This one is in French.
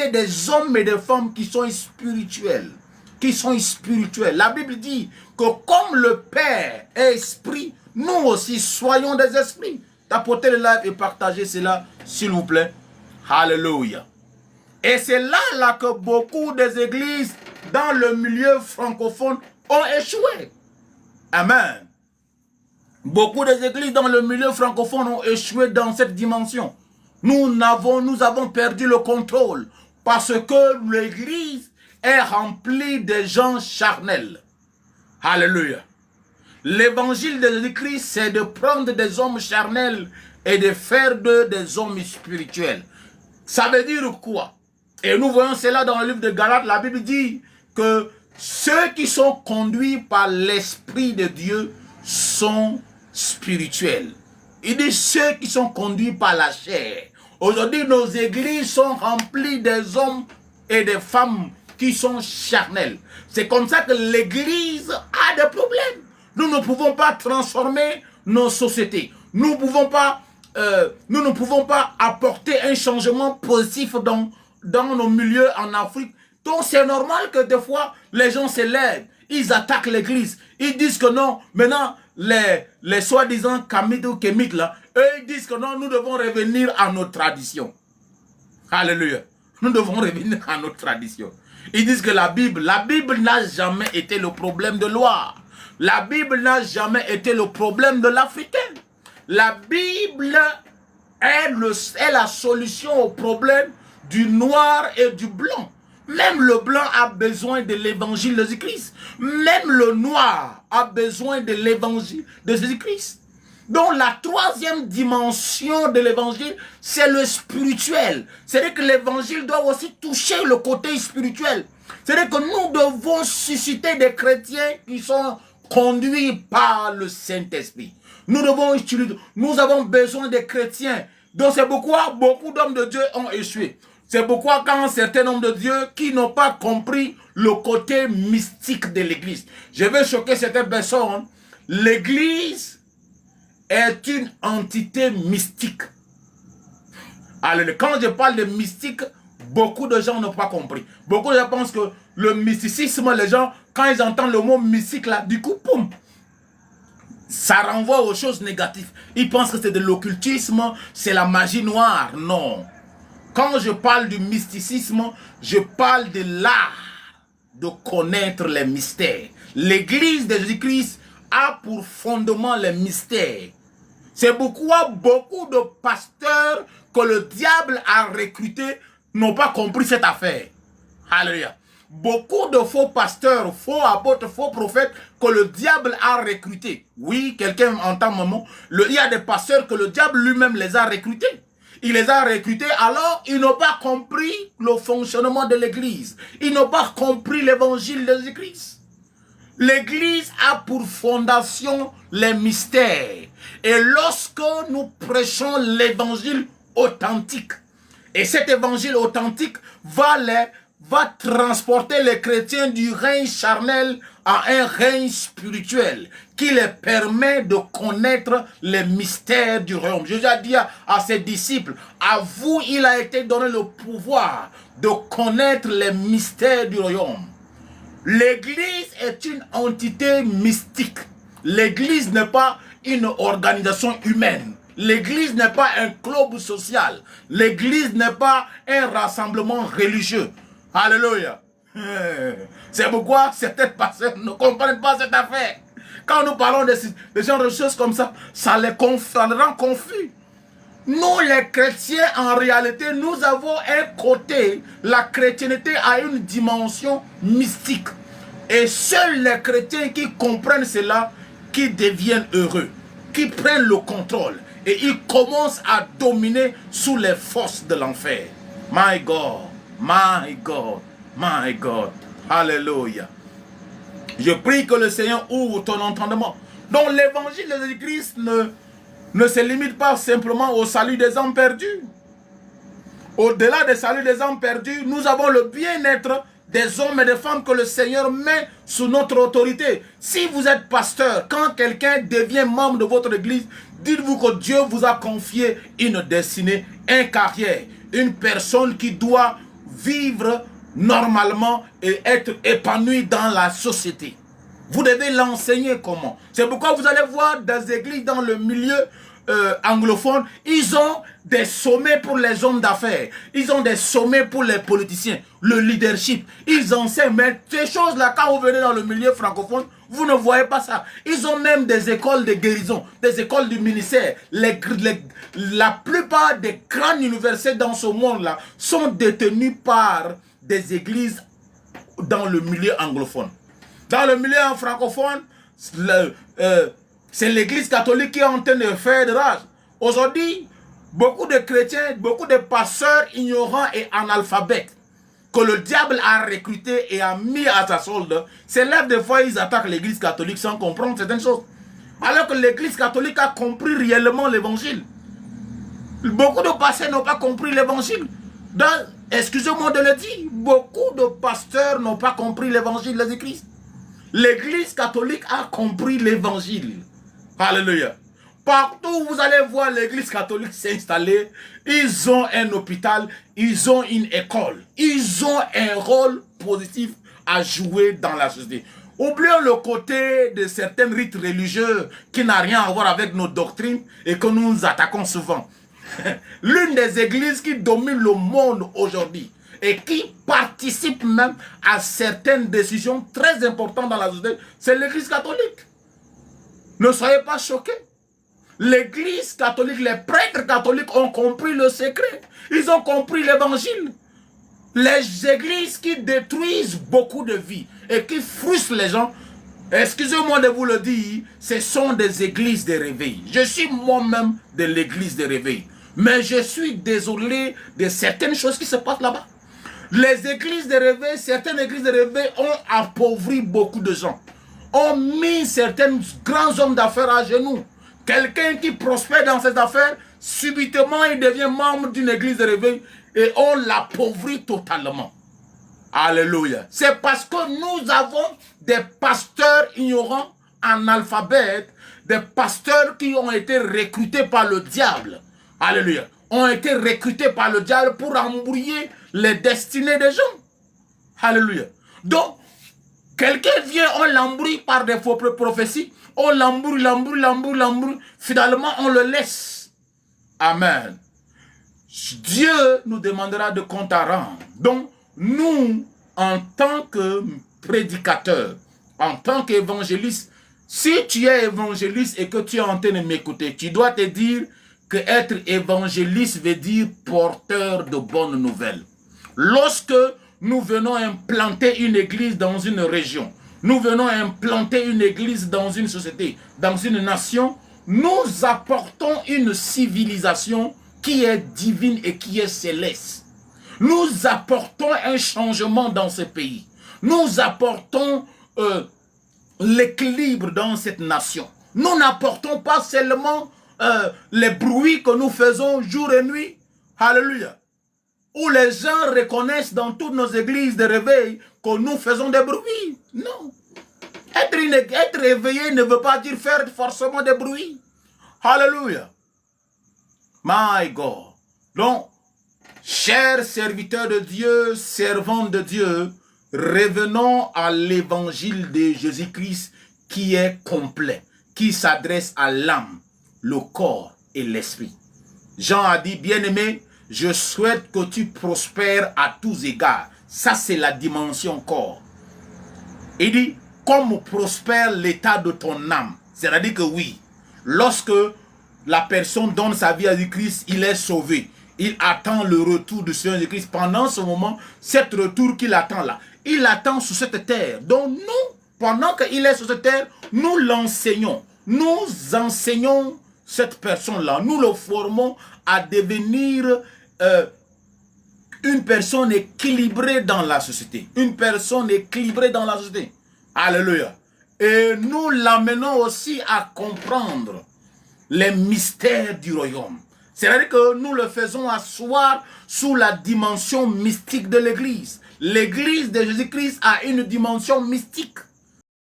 c'est des hommes et des femmes qui sont spirituels. Qui sont spirituels. La Bible dit que comme le Père est esprit, nous aussi soyons des esprits. Tapotez le live et partagez cela, s'il vous plaît. Alléluia. Et c'est là que beaucoup des églises dans le milieu francophone ont échoué. Amen. Beaucoup des églises dans le milieu francophone ont échoué dans cette dimension. Nous avons perdu le contrôle parce que l'église est remplie de gens charnels. Alléluia. L'évangile de Jésus-Christ, c'est de prendre des hommes charnels et de faire d'eux des hommes spirituels. Ça veut dire quoi? Et nous voyons cela dans le livre de Galates. La Bible dit que ceux qui sont conduits par l'Esprit de Dieu sont spirituels. Il dit ceux qui sont conduits par la chair. Aujourd'hui, nos églises sont remplies des hommes et des femmes qui sont charnels. C'est comme ça que l'église a des problèmes. Nous ne pouvons pas transformer nos sociétés. Nous ne pouvons pas apporter un changement positif dans nos milieux en Afrique. Donc c'est normal que des fois, les gens se lèvent, ils attaquent l'église. Ils disent que non, maintenant, les soi-disant Kamites ou Kémites là, eux ils disent que non, nous devons revenir à nos traditions. Alléluia. Nous devons revenir à notre tradition. Ils disent que la Bible n'a jamais été le problème de Loire. La Bible n'a jamais été le problème de l'Africain. La Bible est la solution au problème du noir et du blanc. Même le blanc a besoin de l'évangile de Jésus-Christ. Même le noir a besoin de l'évangile de Jésus-Christ. Donc la troisième dimension de l'évangile, c'est le spirituel. C'est-à-dire que l'évangile doit aussi toucher le côté spirituel. C'est-à-dire que nous devons susciter des chrétiens qui sont conduits par le Saint-Esprit. Nous avons besoin des chrétiens. Donc c'est pourquoi beaucoup d'hommes de Dieu ont échoué. C'est pourquoi quand certains hommes de Dieu qui n'ont pas compris le côté mystique de l'église. Je vais choquer certaines personnes. L'église est une entité mystique. Alors quand je parle de mystique, beaucoup de gens n'ont pas compris. Beaucoup de gens pensent que le mysticisme, les gens, quand ils entendent le mot mystique là, du coup, poum, ça renvoie aux choses négatives. Ils pensent que c'est de l'occultisme, c'est la magie noire. Non. Quand je parle du mysticisme, je parle de l'art de connaître les mystères. L'église de Jésus-Christ a pour fondement les mystères. C'est pourquoi beaucoup de pasteurs que le diable a recrutés n'ont pas compris cette affaire. Alléluia. Beaucoup de faux pasteurs, faux apôtres, faux prophètes que le diable a recrutés. Oui, quelqu'un entend mon mot. Il y a des pasteurs que le diable lui-même les a recrutés. Il les a recrutés, alors ils n'ont pas compris le fonctionnement de l'église. Ils n'ont pas compris l'évangile de Jésus-Christ. L'église a pour fondation les mystères. Et lorsque nous prêchons l'évangile authentique, et cet évangile authentique va transporter les chrétiens du règne charnel à un règne spirituel qui les permet de connaître les mystères du royaume. Jésus a dit à ses disciples, à vous il a été donné le pouvoir de connaître les mystères du royaume. L'église est une entité mystique. L'église n'est pas une organisation humaine. L'église n'est pas un club social. L'église n'est pas un rassemblement religieux. Alléluia. C'est pourquoi certaines personnes ne comprennent pas cette affaire. Quand nous parlons de genre de choses comme ça, ça les rend confus. Nous les chrétiens, en réalité, nous avons un côté, la chrétienté a une dimension mystique. Et seuls les chrétiens qui comprennent cela, qui deviennent heureux, qui prennent le contrôle. Et ils commencent à dominer sous les forces de l'enfer. My God, my God, my God. Alléluia. Je prie que le Seigneur ouvre ton entendement. Donc l'évangile de Jésus-Christ ne se limite pas simplement au salut des âmes perdues. Au-delà du salut des âmes perdues, nous avons le bien-être des hommes et des femmes que le Seigneur met sous notre autorité. Si vous êtes pasteur, quand quelqu'un devient membre de votre église, dites-vous que Dieu vous a confié une destinée, une carrière, une personne qui doit vivre normalement et être épanoui dans la société. Vous devez l'enseigner comment. C'est pourquoi vous allez voir des églises dans le milieu anglophone, ils ont des sommets pour les hommes d'affaires, ils ont des sommets pour les politiciens, le leadership, ils enseignent, mais ces choses-là, quand vous venez dans le milieu francophone, vous ne voyez pas ça. Ils ont même des écoles de guérison, des écoles du ministère. La plupart des grandes universités dans ce monde-là sont détenues par des églises dans le milieu anglophone. Dans le milieu francophone, c'est l'église catholique qui est en train de faire de rage. Aujourd'hui, beaucoup de chrétiens, beaucoup de pasteurs ignorants et analphabètes que le diable a recruté et a mis à sa solde, c'est là des fois ils attaquent l'église catholique sans comprendre certaines choses. Alors que l'église catholique a compris réellement l'évangile. Beaucoup de pasteurs n'ont pas compris l'évangile. Excusez-moi de le dire, beaucoup de pasteurs n'ont pas compris l'évangile de Jésus-Christ. L'église catholique a compris l'évangile. Alléluia. Partout où vous allez voir l'église catholique s'installer, ils ont un hôpital, ils ont une école. Ils ont un rôle positif à jouer dans la société. Oublions le côté de certains rites religieux qui n'a rien à voir avec nos doctrines et que nous nous attaquons souvent. L'une des églises qui domine le monde aujourd'hui et qui participe même à certaines décisions très importantes dans la société, c'est l'église catholique. Ne soyez pas choqués. L'église catholique, les prêtres catholiques ont compris le secret. Ils ont compris l'évangile. Les églises qui détruisent beaucoup de vies et qui frustrent les gens, excusez-moi de vous le dire, ce sont des églises de réveil. Je suis moi-même de l'église de réveil. Mais je suis désolé de certaines choses qui se passent là-bas. Les églises de réveil, certaines églises de réveil ont appauvri beaucoup de gens. Ont mis certains grands hommes d'affaires à genoux. Quelqu'un qui prospère dans ses affaires, subitement il devient membre d'une église de réveil et on l'appauvrit totalement. Alléluia. C'est parce que nous avons des pasteurs ignorants, analphabètes, des pasteurs qui ont été recrutés par le diable. Alléluia. Ont été recrutés par le diable pour embrouiller les destinées des gens. Alléluia. Donc, quelqu'un vient, on l'embrouille par des faux prophéties, on l'embrouille, finalement on le laisse. Amen. Dieu nous demandera de compte à rendre. Donc, nous, en tant que prédicateurs, en tant qu'évangélistes, si tu es évangéliste et que tu es en train de m'écouter, tu dois te dire que être évangéliste veut dire porteur de bonnes nouvelles. Lorsque nous venons implanter une église dans une région, nous venons implanter une église dans une société, dans une nation, nous apportons une civilisation qui est divine et qui est céleste. Nous apportons un changement dans ce pays. Nous apportons l'équilibre dans cette nation. Nous n'apportons pas seulement les bruits que nous faisons jour et nuit. Alléluia. Où les gens reconnaissent dans toutes nos églises de réveil que nous faisons des bruits. Non. Être éveillé ne veut pas dire faire forcément des bruits. Alléluia. My God. Donc, chers serviteurs de Dieu, servants de Dieu, revenons à l'évangile de Jésus-Christ qui est complet, qui s'adresse à l'âme, le corps et l'esprit. Jean a dit, bien-aimé, je souhaite que tu prospères à tous égards. Ça, c'est la dimension corps. Il dit, comme prospère l'état de ton âme. C'est-à-dire que oui, lorsque la personne donne sa vie à Jésus-Christ, il est sauvé. Il attend le retour du Seigneur Jésus-Christ. Pendant ce moment, cet retour qu'il attend là, il attend sur cette terre. Donc nous, pendant qu'il est sur cette terre, nous l'enseignons. Nous enseignons cette personne-là. Nous le formons à devenir une personne équilibrée dans la société. Une personne équilibrée dans la société. Alléluia. Et nous l'amenons aussi à comprendre les mystères du royaume. C'est-à-dire que nous le faisons asseoir sous la dimension mystique de l'Église. L'Église de Jésus-Christ a une dimension mystique.